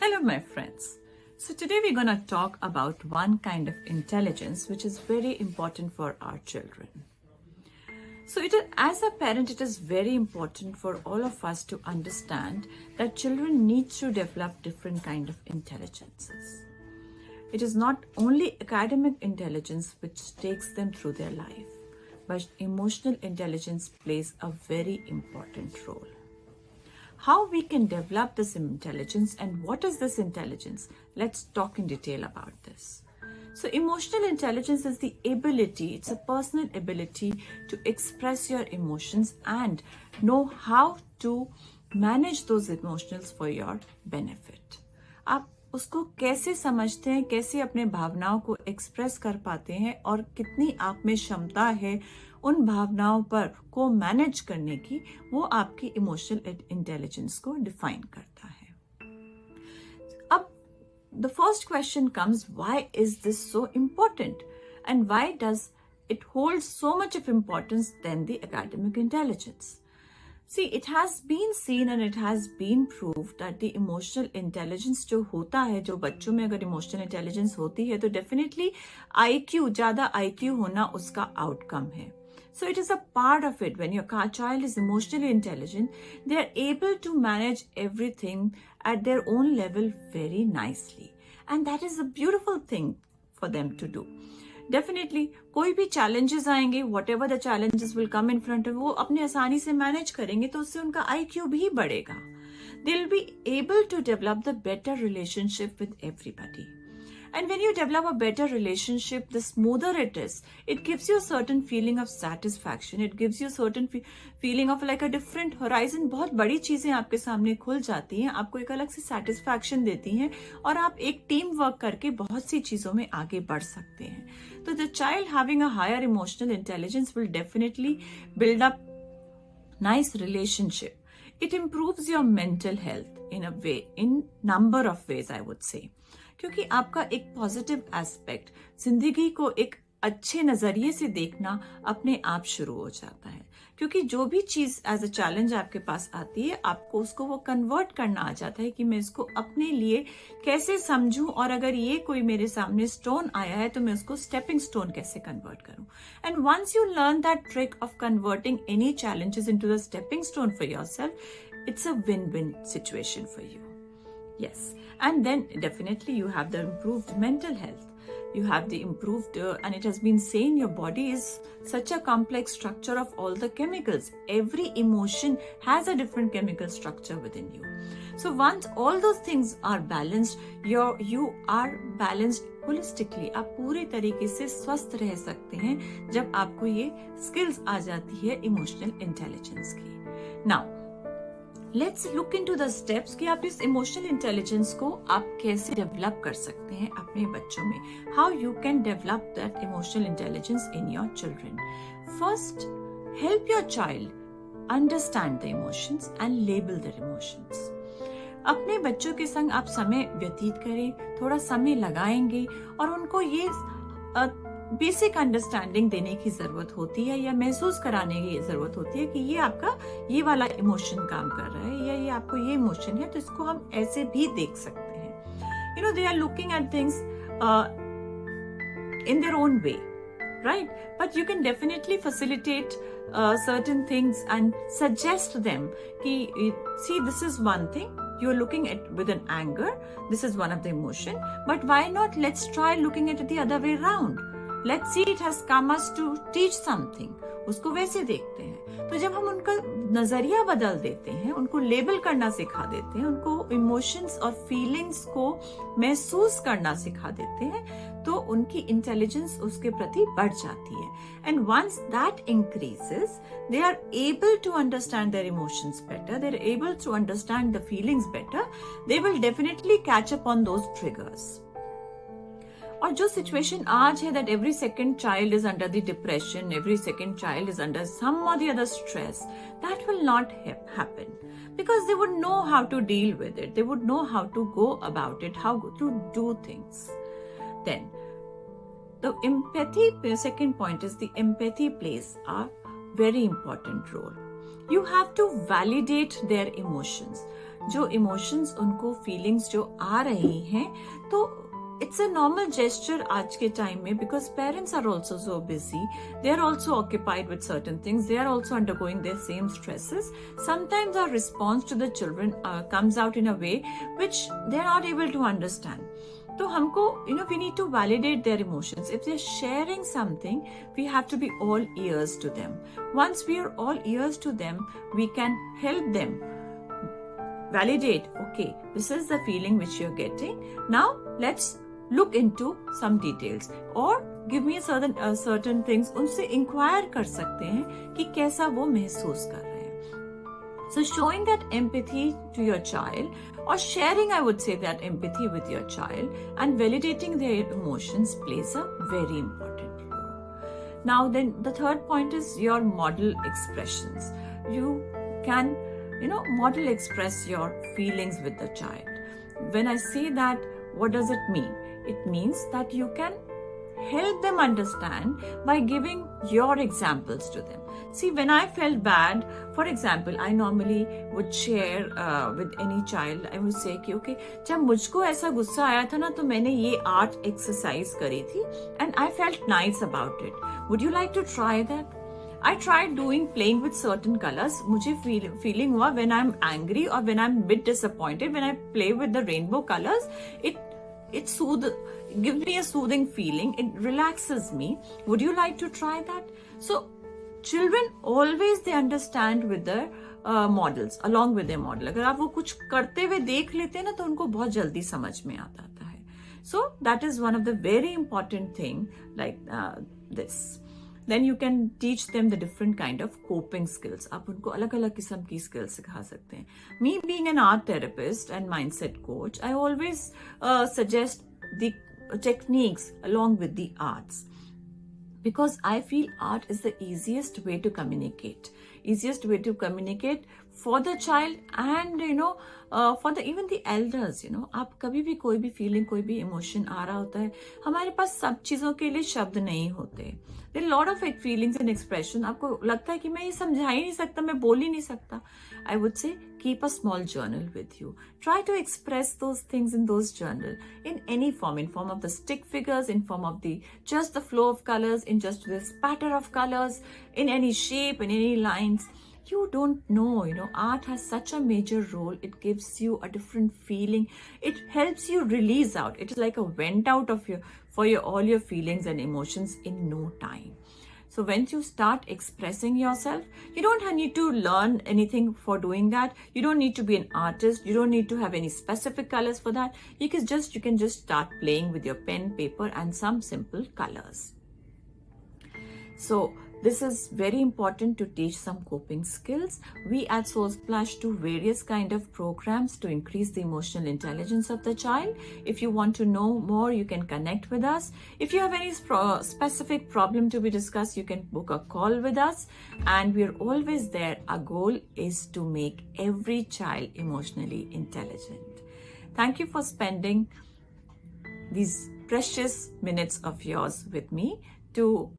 Hello, my friends. So today we're going to talk about one kind of intelligence which is very important for our children. So as a parent, it is very important for all of us to understand that children need to develop different kind of intelligences. It is not only academic intelligence which takes them through their life, but emotional intelligence plays a very important role. How we can develop this intelligence and what is this intelligence? Let's talk in detail about this. So emotional intelligence is the ability, it's a personal ability to express your emotions and know how to manage those emotions for your benefit. आप उसको कैसे समझते हैं, कैसे अपने भावनाओं को express कर पाते हैं और कितनी आप में क्षमता है उन भावनाओं पर को मैनेज करने की, वो आपकी इमोशनल इंटेलिजेंस को डिफाइन करता है. अब the first question comes, why is this so important and why does it hold so much of importance then the academic intelligence? See, it has been seen and it has been proved that the emotional intelligence जो होता है, जो बच्चों में अगर emotional intelligence होती है तो definitely IQ, ज़्यादा IQ होना उसका outcome है. So it is a part of it. When your child is emotionally intelligent, they are able to manage everything at their own level very nicely. And that is a beautiful thing for them to do. Definitely कोई भी challenges आएंगे, what ever the challenges will come in front of, वो अपने आसानी से manage करेंगे तो उससे उनका IQ भी बढ़ेगा. They will be able to develop the better relationship with everybody. And when you develop a better relationship, the smoother it is. It gives you a certain feeling of satisfaction. It gives you a certain feeling of like a different horizon. बहुत बड़ी चीजें आपके सामने खुल जाती हैं, आपको एक अलग सी satisfaction देती हैं और आप एक टीम वर्क करके बहुत सी चीजों में आगे बढ़ सकते हैं. तो the child having a higher emotional intelligence will definitely build up nice relationship. It improves your mental health in a way, in number of ways, I would say. क्योंकि आपका एक पॉजिटिव एस्पेक्ट, जिंदगी को एक अच्छे नजरिए से देखना अपने आप शुरू हो जाता है. क्योंकि जो भी चीज एज अ चैलेंज आपके पास आती है, आपको उसको वो कन्वर्ट करना आ जाता है कि मैं इसको अपने लिए कैसे समझूं और अगर ये कोई मेरे सामने स्टोन आया है तो मैं उसको स्टेपिंग स्टोन कैसे कन्वर्ट करूं. And once you learn that trick of converting any challenges into the stepping stone for yourself, it's a win win situation for you. Yes, and then definitely you have the improved mental health. You have the improved, and it has been saying your body is such a complex structure of all the chemicals. Every emotion has a different chemical structure within you. So once all those things are balanced, you are balanced holistically. आप पूरे तरीके से स्वस्थ रह सकते हैं जब आपको ये skills आ जाती है emotional intelligence की. Now, let's look into the steps कि आप इस इमोशनल इंटेलिजेंस को आप कैसे डेवलप कर सकते हैं अपने बच्चों में. How you can develop that emotional intelligence in your children. First, help your child understand the emotions and label the emotions. अपने बच्चों के संग आप समय व्यतीत करें, थोड़ा समय लगाएंगे और उनको ये बेसिक अंडरस्टैंडिंग देने की जरूरत होती है या महसूस कराने की जरूरत होती है कि ये आपका ये वाला इमोशन काम कर रहा है या ये आपको ये इमोशन है तो इसको हम ऐसे भी देख सकते हैं. You know, they are looking at things in their own way, right? But you can definitely facilitate certain things and suggest them ki, see, this is one thing you're looking at with an anger, this is one of the emotion, but why not let's try looking at it the other way around. Let's see, it has come us to teach something. उसको वैसे देखते हैं. तो जब हम उनका नजरिया बदल देते हैं, उनको लेबल करना सिखा देते हैं, उनको इमोशंस और फीलिंग्स को महसूस करना सिखा देते हैं, तो उनकी इंटेलिजेंस उसके प्रति बढ़ जाती है. And once that increases, they are able to understand their emotions better, they are able to understand the feelings better, they will definitely catch up on those triggers. और जो सिचुएशन आज है that every second child is under the depression, every second child is under some or the other stress, that will not happen because they would know how to deal with it. They would know how to go about it, how to do things. Then the empathy, the second point is the empathy plays a very important role. You have to validate their emotions. जो emotions उनको feelings जो आ रही हैं, तो it's a normal gesture आज के time में, because parents are also so busy. They are also occupied with certain things. They are also undergoing their same stresses. Sometimes our response to the children comes out in a way which they are not able to understand. तो हमको, we need to validate their emotions. If they're sharing something, we have to be all ears to them. Once we are all ears to them, we can help them validate, okay, this is the feeling which you're getting. Now let's look into some details, or give me a certain things. उनसे inquire कर सकते हैं कि कैसा वो महसूस कर रहे हैं. So showing that empathy to your child, or sharing, I would say, that empathy with your child and validating their emotions plays a very important role. Now then, the third point is your model expressions. You can, model express your feelings with the child. When I say that, what does it mean? It means that you can help them understand by giving your examples to them. See, when I felt bad, for example, I normally would share with any child, I would say कि okay, जब मुझको ऐसा गुस्सा आया था ना, तो मैंने ये art exercise करी थी and I felt nice about it. Would you like to try that? I tried playing with certain colors. मुझे feeling हुआ when I'm angry or when I'm a bit disappointed, when I play with the rainbow colors, it gives me a soothing feeling. It relaxes me. Would you like to try that? So children always, they understand with their models, along with their model. अगर आप वो कुछ करते हुए देख लेते हैं ना, तो उनको बहुत जल्दी समझ में आता है. So that is one of the very important thing, like this. Then you can teach them the different kind of coping skills. आप उनको अलग अलग किस्म की skills सिखा सकते हैं. Me being an art therapist and mindset coach, I always suggest the techniques along with the arts, because I feel art is the easiest way to communicate. Easiest way to communicate for the child and for even the elders. आप कभी भी कोई भी feeling, कोई भी emotion आ रहा होता है, हमारे पास सब चीजों के लिए शब्द नहीं होते. There are a lot of feelings and expression. आपको लगता है कि मैं ये समझा ही नहीं सकता, मैं बोल ही नहीं सकता. I would say keep a small journal with you. Try to express those things in those journal in any form, in form of the stick figures, in form of just the flow of colors, in just the spatter of colors, in any shape, in any lines. You don't know, art has such a major role. It gives you a different feeling. It helps you release out. It is like a vent out of all your feelings and emotions in no time. So when you start expressing yourself, you don't need to learn anything for doing that. You don't need to be an artist. You don't need to have any specific colors for that. You can just start playing with your pen, paper, and some simple colors. So this is very important to teach some coping skills. We at Soulsplash do various kind of programs to increase the emotional intelligence of the child. If you want to know more, you can connect with us. If you have any specific problem to be discussed, you can book a call with us, and we're always there. Our goal is to make every child emotionally intelligent. Thank you for spending these precious minutes of yours with me to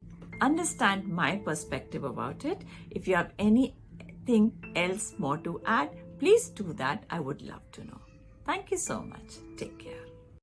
understand my perspective about it. If you have anything else more to add, please do that. I would love to know. Thank you so much. Take care.